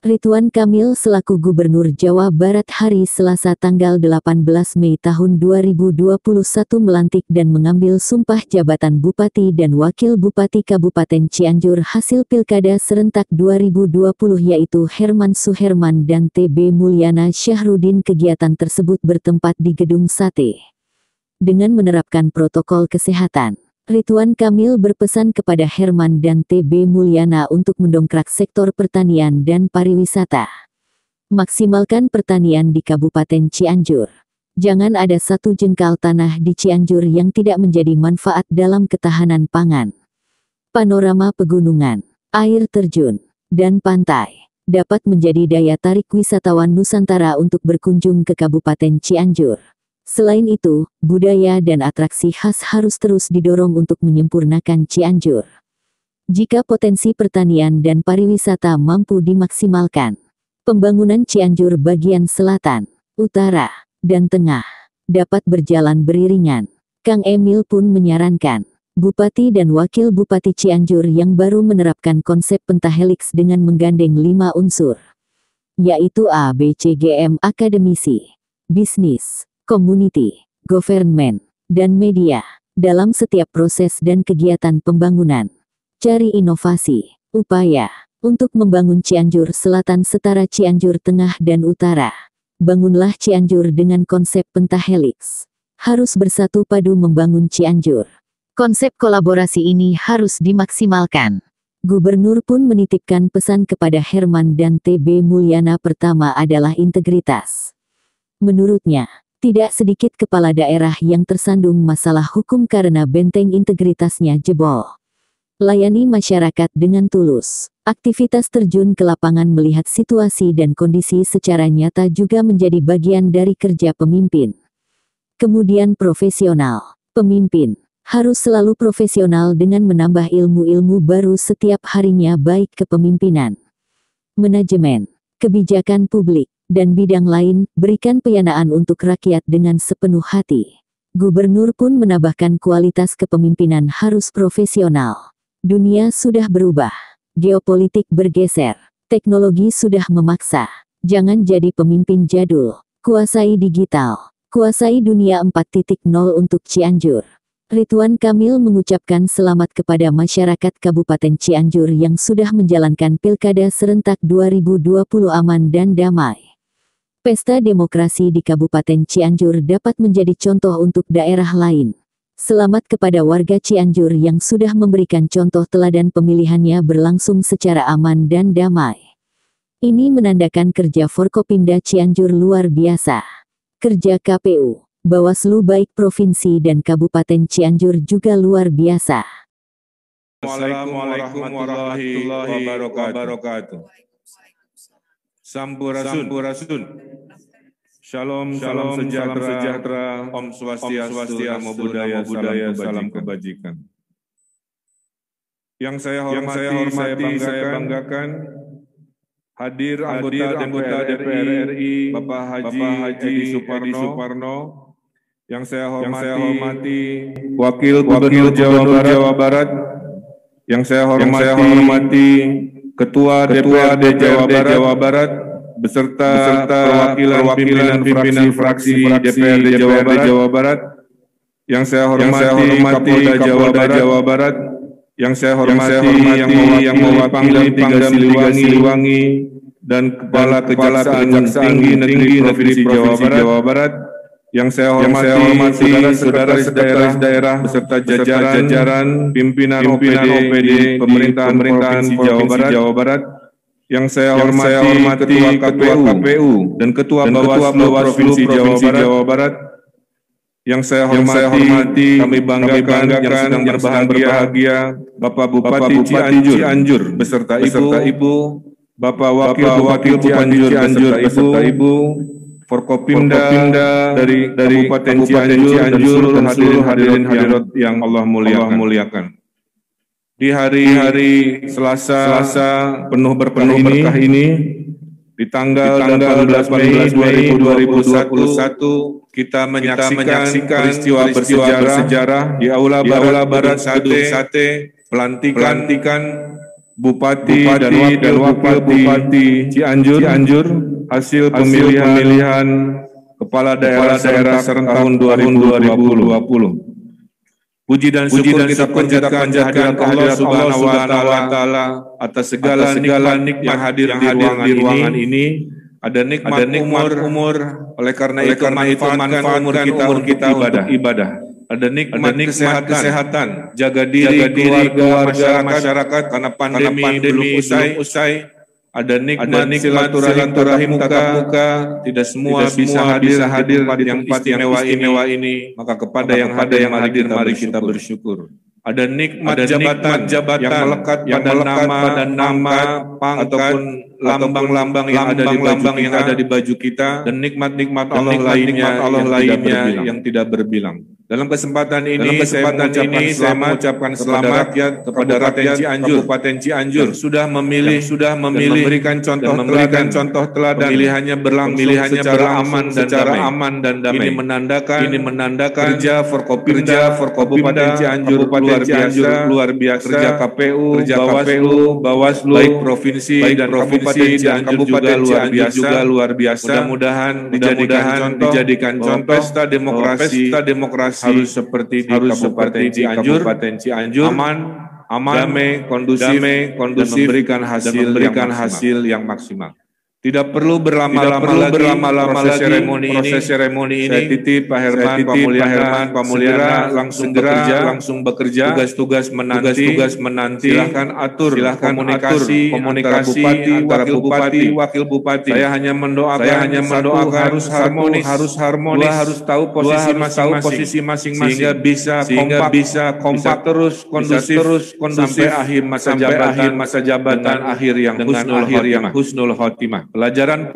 Ridwan Kamil selaku Gubernur Jawa Barat hari Selasa tanggal 18 Mei tahun 2021 melantik dan mengambil sumpah jabatan Bupati dan Wakil Bupati Kabupaten Cianjur hasil Pilkada serentak 2020 yaitu Herman Suherman dan TB Mulyana Syahrudin. Kegiatan tersebut bertempat di Gedung Sate. Dengan menerapkan protokol kesehatan, Ridwan Kamil berpesan kepada Herman dan TB Mulyana untuk mendongkrak sektor pertanian dan pariwisata. Maksimalkan pertanian di Kabupaten Cianjur. Jangan ada satu jengkal tanah di Cianjur yang tidak menjadi manfaat dalam ketahanan pangan. Panorama pegunungan, air terjun, dan pantai dapat menjadi daya tarik wisatawan Nusantara untuk berkunjung ke Kabupaten Cianjur. Selain itu, budaya dan atraksi khas harus terus didorong untuk menyempurnakan Cianjur. Jika potensi pertanian dan pariwisata mampu dimaksimalkan, pembangunan Cianjur bagian selatan, utara, dan tengah dapat berjalan beriringan. Kang Emil pun menyarankan, Bupati dan Wakil Bupati Cianjur yang baru menerapkan konsep pentahelix dengan menggandeng 5 unsur, yaitu ABCGM akademisi, bisnis, community, government, dan media, dalam setiap proses dan kegiatan pembangunan. Cari inovasi, upaya, untuk membangun Cianjur Selatan setara Cianjur Tengah dan Utara. Bangunlah Cianjur dengan konsep pentahelix. Harus bersatu padu membangun Cianjur. Konsep kolaborasi ini harus dimaksimalkan. Gubernur pun menitipkan pesan kepada Herman dan TB Mulyana. Pertama adalah integritas. Menurutnya, tidak sedikit kepala daerah yang tersandung masalah hukum karena benteng integritasnya jebol. Layani masyarakat dengan tulus. Aktivitas terjun ke lapangan melihat situasi dan kondisi secara nyata juga menjadi bagian dari kerja pemimpin. Kemudian profesional. Pemimpin harus selalu profesional dengan menambah ilmu-ilmu baru setiap harinya baik kepemimpinan, manajemen, kebijakan publik, dan bidang lain, berikan peyanaan untuk rakyat dengan sepenuh hati. Gubernur pun menambahkan kualitas kepemimpinan harus profesional. Dunia sudah berubah, geopolitik bergeser, teknologi sudah memaksa. Jangan jadi pemimpin jadul, kuasai digital, kuasai dunia 4.0 untuk Cianjur. Ridwan Kamil mengucapkan selamat kepada masyarakat Kabupaten Cianjur yang sudah menjalankan Pilkada serentak 2020 aman dan damai. Pesta demokrasi di Kabupaten Cianjur dapat menjadi contoh untuk daerah lain. Selamat kepada warga Cianjur yang sudah memberikan contoh teladan pemilihannya berlangsung secara aman dan damai. Ini menandakan kerja Forkopimda Cianjur luar biasa. Kerja KPU, Bawaslu baik Provinsi dan Kabupaten Cianjur juga luar biasa. Assalamualaikum warahmatullahi wabarakatuh. Sampurasun. Shalom sejahtera, Om Swastiastu, Namo Buddhaya, salam kebajikan. Yang saya hormati, saya banggakan, hadir anggota DPR RI, Bapak Haji Edi Suparno, yang saya hormati, Wakil Gubernur Jawa Barat, yang saya hormati, Ketua DPRD Jawa Barat, beserta perwakilan pimpinan fraksi DPRD Jawa Barat, yang saya hormati Kapolda Jawa Barat, yang saya hormati yang mewakili Pangdam Siliwangi dan Kepala Kejaksaan Tinggi Negeri Provinsi Jawa Barat, yang saya hormati saudara-saudara daerah beserta jajaran pimpinan OPD pemerintahan Provinsi Jawa Barat, yang saya hormati Ketua KPU dan Ketua Bawaslu Provinsi Jawa Barat, yang saya hormati kami banggakan yang sedang berbahagia Bapak Bupati Cianjur beserta Ibu, Bapak Wakil Bupati Cianjur beserta Ibu, Forkopimda dari Kabupaten Cianjur dan seluruh hadirin yang Allah muliakan. Di hari Selasa penuh berkah ini, di tanggal 18 Mei 2021, kita menyaksikan peristiwa bersejarah di Aula Barat Sate, pelantikan Bupati dan Wakil Bupati Cianjur hasil pemilihan Kepala Daerah serentak tahun 2020. Puji dan syukur kita panjatkan kehadirat Allah Subhanahu wa Ta'ala atas segala nikmat yang hadir di ruangan ini. Ada nikmat umur, oleh karena itu manfaatkan umur kita untuk ibadah. Ada nikmat kesehatan, jaga diri, keluarga, masyarakat, karena pandemi belum usai. Ada nikmat silaturahim tatap muka, tidak semua bisa hadir di tempat yang istimewa ini. Maka kepada yang hadir, mari kita bersyukur. Ada nikmat jabatan yang melekat pada nama, pangkat, lambang-lambang yang ada di baju kita, dan nikmat-nikmat Allah lainnya yang tidak berbilang. Dalam kesempatan ini saya mengucapkan selamat kepada rakyat Kabupaten Cianjur sudah memilih dan memberikan contoh teladan pemilihannya berlangsung secara aman dan damai. Ini menandakan kerja Forkopimda Kabupaten Cianjur luar biasa, kerja KPU, Bawaslu, baik provinsi dan Kabupaten Cianjur juga luar biasa. Mudah-mudahan dijadikan contoh pesta demokrasi harus seperti di Kabupaten Cianjur, aman, damai, kondusif, dan memberikan hasil yang maksimal. Tidak perlu berlama-lama proses seremoni ini. Saya titip Pak Herman Pamuliana langsung bekerja. Tugas-tugas menanti. Silahkan atur komunikasi antara bupati, wakil bupati. Saya hanya mendoakan harus harmonis. Harus tahu posisi masing-masing sehingga bisa kompak terus kondusif sampai akhir masa jabatan akhir yang husnul khotimah. Pelajaran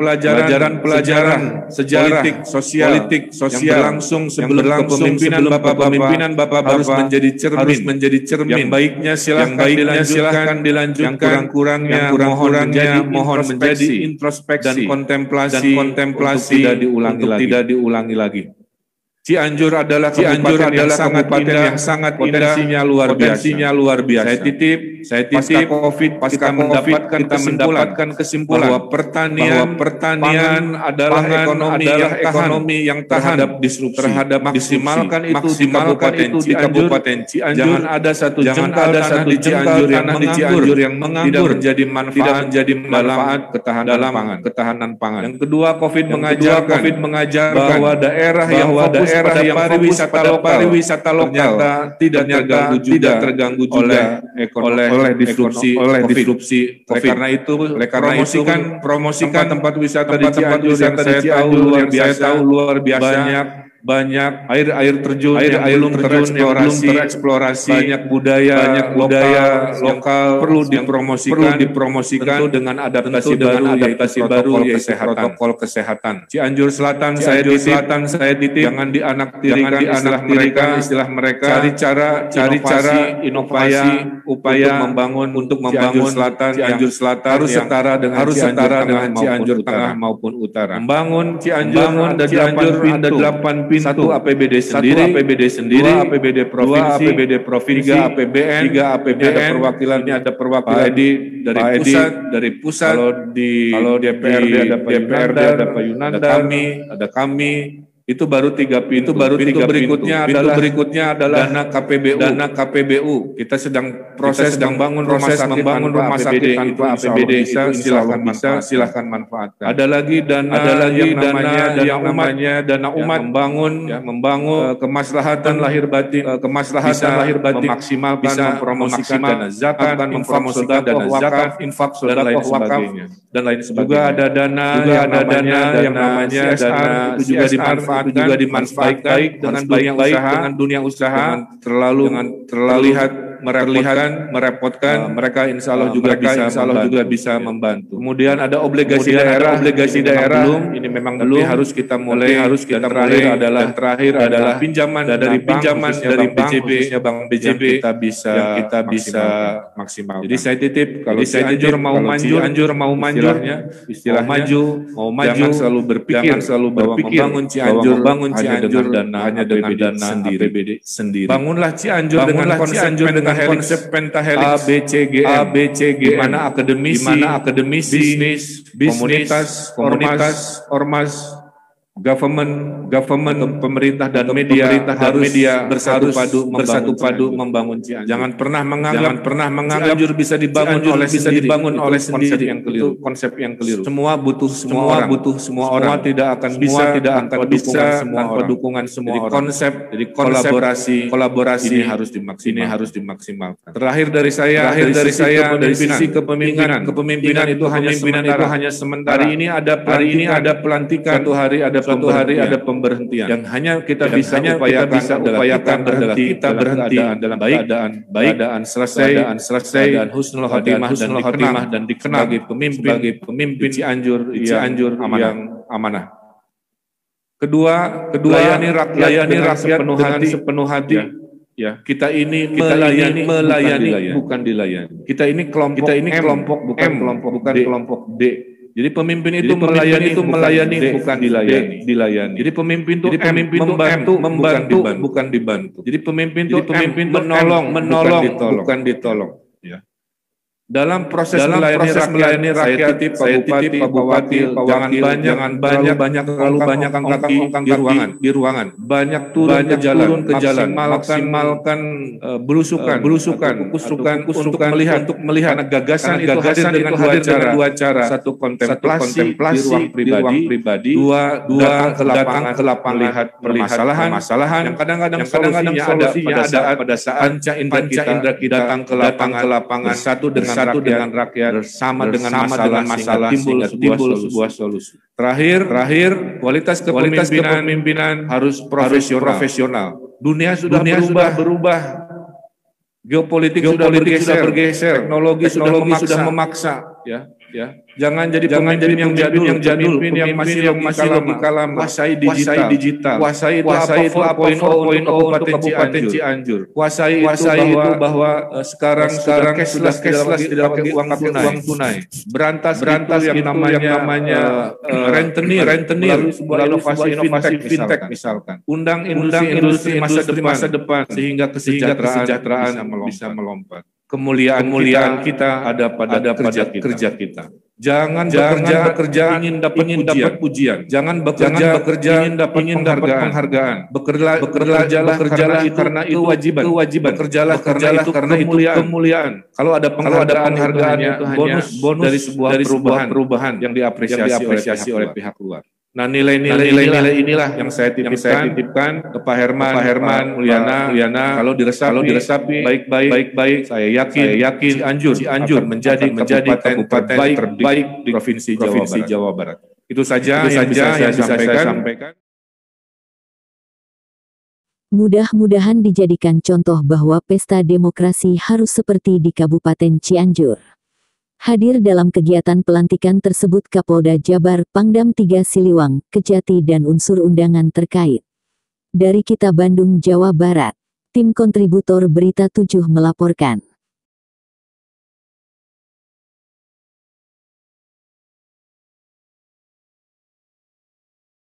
sejarah politik sosial yang berlangsung sebelum kepemimpinan Bapak harus menjadi cermin. Yang baiknya silahkan dilanjutkan, yang kurangnya mohon menjadi introspeksi dan kontemplasi tidak diulangi lagi. Cianjur adalah kabupaten yang sangat indah, potensinya luar biasa. Saya titip pasca COVID kita mendapatkan kesimpulan bahwa pertanian adalah ekonomi yang tahan terhadap disrupsi. Maksimalkan itu di Kabupaten Cianjur. Jangan ada satu jengkal tanah di Cianjur yang menganggur, tidak menjadi manfaat ketahanan pangan. Yang kedua, COVID mengajarkan bahwa daerah yang pariwisata lokal tidak terganggu juga oleh disrupsi COVID. Karena itu promosikan tempat wisata di Cianjur yang saya tahu luar biasa. Banyak air terjun yang belum tereksplorasi, banyak budaya lokal perlu dipromosikan dengan adaptasi baru yaitu protokol kesehatan. Cianjur Selatan saya titip jangan dianaktirikan istilah mereka. Cari cara inovasi upaya untuk membangun Cianjur Selatan harus setara dengan Cianjur Tengah maupun Utara. Membangun Cianjur ada 8 pintu. 1 APBD sendiri, 2 APBD provinsi, 3 APBN, ada perwakilan dari pusat, kalau DPRD ada Pak Yunanda, ada kami. Itu baru 3 pintu. Berikutnya adalah dana KPBU. Kita sedang membangun rumah sakit tanpa APBD. Silahkan manfaatkan. Ada lagi dana yang namanya dana umat, membangun kemaslahatan lahir batin, memaksimalkan mempromosikan dana zakat, mempromosikan dana zakat, infak, dan lain sebagainya. Juga ada dana yang namanya dana itu juga dimanfaatkan baik dengan dunia usaha, dengan terlalu merepotkan, mereka insya Allah juga bisa membantu. Kemudian ada obligasi daerah ini memang belum, harus kita mulai. Terakhir adalah pinjaman dari Bank BJB kita bisa maksimal. Jadi saya titip kalau Cianjur mau maju, jangan selalu berpikir membangun Cianjur hanya dengan dana APBD sendiri. Bangunlah Cianjur dengan ABCGM, di mana akademisi, bisnis, komunitas, ormas, government, pemerintah dan media bersatu padu membangun Cianjur. Jangan pernah menganggap Cianjur bisa dibangun oleh sendiri. Konsep yang keliru. Semua butuh semua orang. Tidak akan bisa tanpa dukungan semua orang. Jadi kolaborasi ini harus dimaksimalkan. Terakhir dari saya dari sisi kepemimpinan itu hanya sementara. Hari ini ada pelantikan, suatu hari ada pemberhentian. Yang hanya kita bisa upayakan adalah kita berhenti dalam keadaan selesai dan husnul khotimah dan dikenal sebagai pemimpin Cianjur yang amanah. Kedua, layani rakyat dengan sepenuh hati. Ya, kita ini melayani bukan dilayani. Kita ini kelompok bukan kelompok D. Jadi pemimpin itu melayani bukan dilayani. Jadi pemimpin itu membantu bukan dibantu. Jadi pemimpin itu menolong bukan ditolong. Ya. Dalam proses melayani rakyat, saya titip Pak Bupati, jangan terlalu banyak angkat di ruangan. Banyak turun ke jalan, maksimalkan belusukan, untuk melihat karena gagasan itu hadir dengan dua cara. Satu kontemplasi di ruang pribadi, dua datang ke lapangan melihat permasalahan yang kadang-kadang solusinya ada pada saat panca indera kita datang ke lapangan satu dengan rakyat bersama dengan masalah timbul sebuah solusi. Terakhir, kualitas kepemimpinan harus profesional. Dunia sudah berubah. Geopolitik sudah bergeser. Teknologi sudah memaksa. Ya. Jangan jadi pemimpin yang jadul, yang masih logika lama. Kuasai digital. Kuasai itu 4.0 untuk Kabupaten Cianjur. Kuasai itu bahwa sekarang cashless tidak pakai uang tunai. Berantas yang namanya rentenir inovasi fintech misalkan. Undang industri masa depan sehingga kesejahteraan bisa melompat. Kemuliaan kita ada pada kerja kita. Jangan bekerja ingin dapat pujian. Jangan bekerja ingin dapat penghargaan. Bekerjalah karena itu kewajiban. Bekerjalah karena itu kemuliaan. Kalau ada penghargaan itu hanya bonus dari sebuah perubahan yang diapresiasi oleh pihak luar. Nah, nilai-nilai inilah yang saya titipkan ke Pak Herman, Mulyana. Kalau diresapi baik-baik, saya yakin Cianjur menjadi kabupaten terbaik di Provinsi Jawa Barat. Itu saja yang bisa saya sampaikan. Mudah-mudahan dijadikan contoh bahwa pesta demokrasi harus seperti di Kabupaten Cianjur. Hadir dalam kegiatan pelantikan tersebut Kapolda Jabar, Pangdam 3 Siliwang, Kejati dan unsur undangan terkait. Dari Kita Bandung, Jawa Barat, tim kontributor Berita 7 melaporkan.